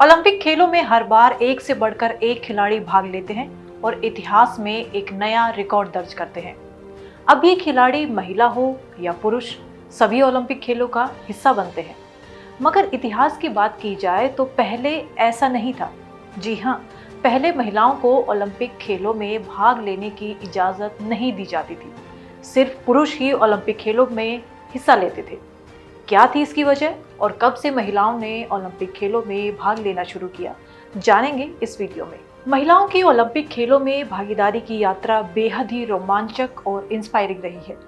Olympic खेलों में हर बार एक से बढ़कर एक खिलाड़ी भाग लेते हैं और इतिहास में एक नया रिकॉर्ड दर्ज करते हैं। अब ये खिलाड़ी महिला हो या पुरुष, सभी ओलंपिक खेलों का हिस्सा बनते हैं। मगर इतिहास की बात की जाए तो पहले ऐसा नहीं था। जी हाँ, पहले महिलाओं को ओलंपिक खेलों में भाग लेने की इजाजत नहीं दी जाती थी। सिर्फ पुरुष ही ओलंपिक खेलों में हिस्सा लेते थे। क्या थी इसकी वजह और कब से महिलाओं ने ओलंपिक खेलों में भाग लेना शुरू किया, जानेंगे इस वीडियो में। महिलाओं की ओलंपिक खेलों में भागीदारी की यात्रा बेहद ही रोमांचक और इंस्पायरिंग रही है।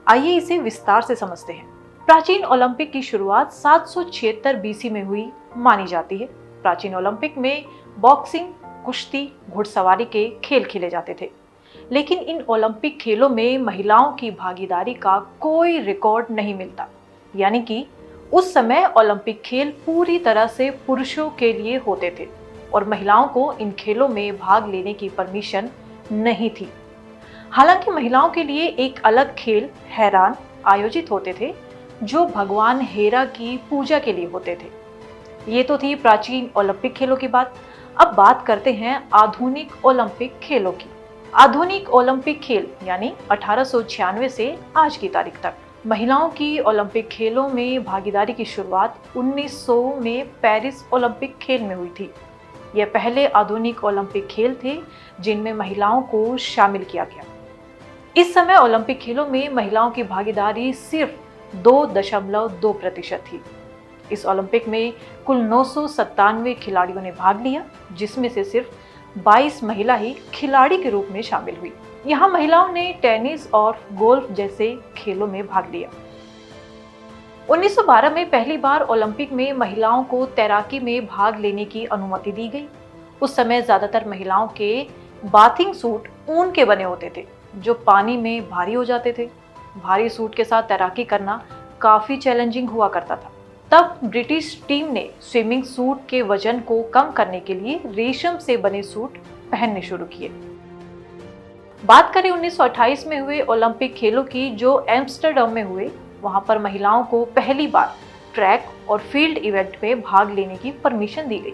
आइए इसे विस्तार से समझते हैं। प्राचीन ओलंपिक की शुरुआत 776 बीसी में हुई मानी जाती है। प्राचीन ओलंपिक में बॉक्सिंग, कुश्ती, घुड़सवारी के खेल खेले जाते थे। लेकिन इन ओलंपिक खेलों में महिलाओं की भागीदारी का कोई रिकॉर्ड नहीं मिलता। यानी कि उस समय ओलंपिक खेल पूरी तरह से पुरुषों के लिए होते थे और महिलाओं को इन खेलों में भाग लेने की परमिशन नहीं थी। हालांकि महिलाओं के लिए एक अलग खेल हैरान आयोजित होते थे, जो भगवान हेरा की पूजा के लिए होते थे। ये तो थी प्राचीन ओलंपिक खेलों की बात। अब बात करते हैं आधुनिक ओलंपिक खेलों की। आधुनिक ओलंपिक खेल यानी 1896 से आज की तारीख तक महिलाओं की ओलंपिक खेलों में भागीदारी की शुरुआत 1900 में पेरिस ओलंपिक खेल में हुई थी। यह पहले आधुनिक ओलंपिक खेल थे जिनमें महिलाओं को शामिल किया गया। इस समय ओलंपिक खेलों में महिलाओं की भागीदारी सिर्फ 2.2% थी। इस ओलंपिक में कुल 997 खिलाड़ियों ने भाग लिया, जिसमें से सिर्फ 22 महिला ही खिलाड़ी के रूप में शामिल हुई। यहाँ महिलाओं ने टेनिस और गोल्फ जैसे खेलों में भाग लिया। 1912 में पहली बार ओलंपिक में महिलाओं को तैराकी में भाग लेने की अनुमति दी गई। उस समय ज्यादातर महिलाओं के बाथिंग सूट ऊन के बने होते थे, जो पानी में भारी हो जाते थे। भारी सूट के साथ तैराकी करना काफी चैलेंजिंग हुआ करता था। तब ब्रिटिश टीम ने स्विमिंग सूट के वजन को कम करने के लिए रेशम से बने सूट पहनने शुरू किए। बात करें 1928 में हुए ओलंपिक खेलों की, जो एम्स्टर्डम में हुए, वहां पर महिलाओं को पहली बार ट्रैक और फील्ड इवेंट में भाग लेने की परमिशन दी गई।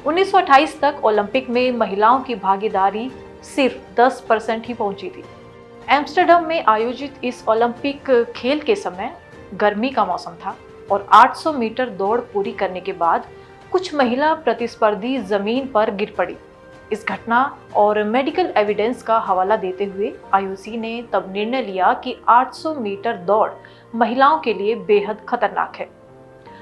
1928 तक ओलंपिक में महिलाओं की भागीदारी सिर्फ 10% ही पहुंची थी। एम्स्टर्डम में आयोजित इस ओलंपिक खेल के समय गर्मी का मौसम था और 800 मीटर दौड़ पूरी करने के बाद कुछ महिला प्रतिस्पर्धी जमीन पर गिर पड़ी। इस घटना और मेडिकल एविडेंस का हवाला देते हुए आईओसी ने तब निर्णय लिया कि 800 मीटर दौड़ महिलाओं के लिए बेहद खतरनाक है।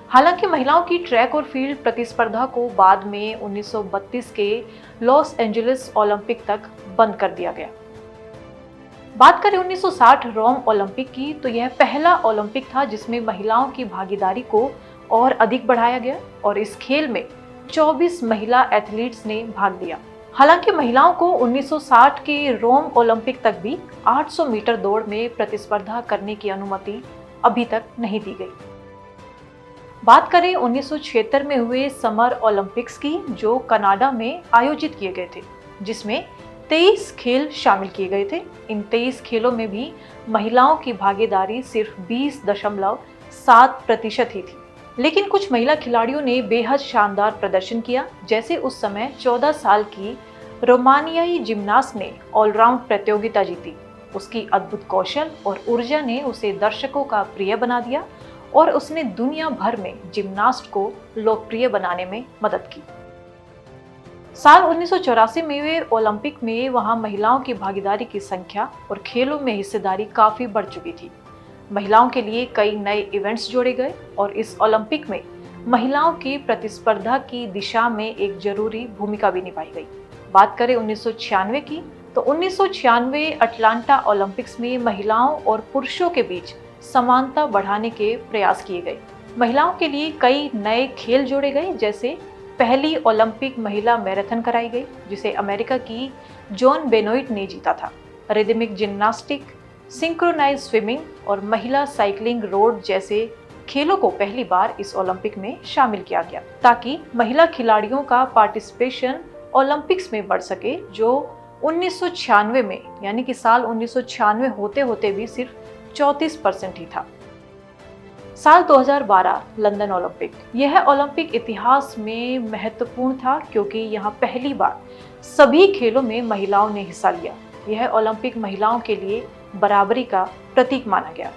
हालांकि महिलाओं की ट्रैक और फील्ड प्रतिस्पर्धा को बाद में 1932 के लॉस एंजलिस ओलंपिक तक बंद कर दिया गया। बात करें 1960 रोम ओलंपिक की, तो यह पहला ओलंपिक था जिसमें महिलाओं की भागीदारी को और अधिक बढ़ाया गया और इस खेल में 24 महिला एथलीट्स ने भाग लिया। हालांकि महिलाओं को 1960 के रोम ओलंपिक तक भी 800 मीटर दौड़ में प्रतिस्पर्धा करने की अनुमति अभी तक नहीं दी गई। बात करें 1976 में हुए समर ओलंपिक्स की, जो कनाडा में आयोजित किए गए थे, जिसमें 23 खेल शामिल किए गए थे। इन 23 खेलों में भी महिलाओं की भागीदारी सिर्फ 20.7% ही थी। लेकिन कुछ महिला खिलाड़ियों ने बेहद शानदार प्रदर्शन किया। जैसे उस समय 14 साल की रोमानियाई जिम्नास्ट ने ऑलराउंड प्रतियोगिता जीती। उसकी अद्भुत कौशल और ऊर्जा ने उसे दर्शकों का प्रिय बना दिया और उसने दुनिया भर में जिम्नास्ट को लोकप्रिय बनाने में मदद की। साल 1984 में हुए ओलंपिक में वहां महिलाओं की भागीदारी की संख्या और खेलों में हिस्सेदारी काफी बढ़ चुकी थी। महिलाओं के लिए कई नए इवेंट्स जोड़े गए और इस ओलंपिक में महिलाओं की प्रतिस्पर्धा की दिशा में एक जरूरी भूमिका भी निभाई गई। बात करें 1996 की, तो 1996 अटलांटा ओलंपिक्स में महिलाओं और पुरुषों के बीच समानता बढ़ाने के प्रयास किए गए। महिलाओं के लिए कई नए खेल जोड़े गए। जैसे पहली ओलंपिक महिला मैराथन कराई गई, जिसे अमेरिका की जॉन बेनोइट ने जीता था। रिदमिक जिम्नास्टिक, सिंक्रोनाइज स्विमिंग और महिला साइकिलिंग रोड जैसे खेलों को पहली बार इस ओलंपिक में शामिल किया गया, ताकि महिला खिलाड़ियों का पार्टिसिपेशन ओलंपिक्स में बढ़ सके, जो 1996 में, यानी कि साल 1996 होते होते भी सिर्फ 34% ही था। साल 2012 लंदन ओलंपिक। यह ओलंपिक इतिहास में महत्वपूर्ण था क्योंकि यहाँ पहली बार सभी खेलों में महिलाओं ने हिस्सा लिया। यह ओलंपिक महिलाओं के लिए बराबरी का प्रतीक माना गया।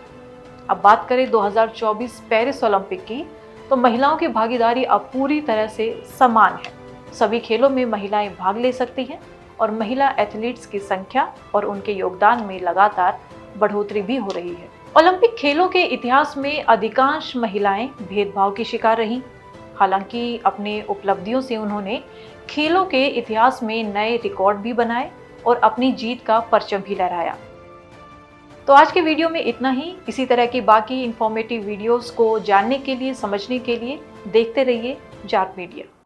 अब बात करें 2024 पेरिस ओलंपिक की, तो महिलाओं की भागीदारी अब पूरी तरह से समान है। सभी खेलों में महिलाएं भाग ले सकती हैं और महिला एथलीट्स की संख्या और उनके योगदान में लगातार बढ़ोतरी भी हो रही है। ओलंपिक खेलों के इतिहास में अधिकांश महिलाएं भेदभाव की शिकार रहीं। हालांकि अपने उपलब्धियों से उन्होंने खेलों के इतिहास में नए रिकॉर्ड भी बनाए और अपनी जीत का परचम भी लहराया। तो आज के वीडियो में इतना ही। इसी तरह की बाकी इंफॉर्मेटिव वीडियोस को जानने के लिए, समझने के लिए देखते रहिए जाट मीडिया।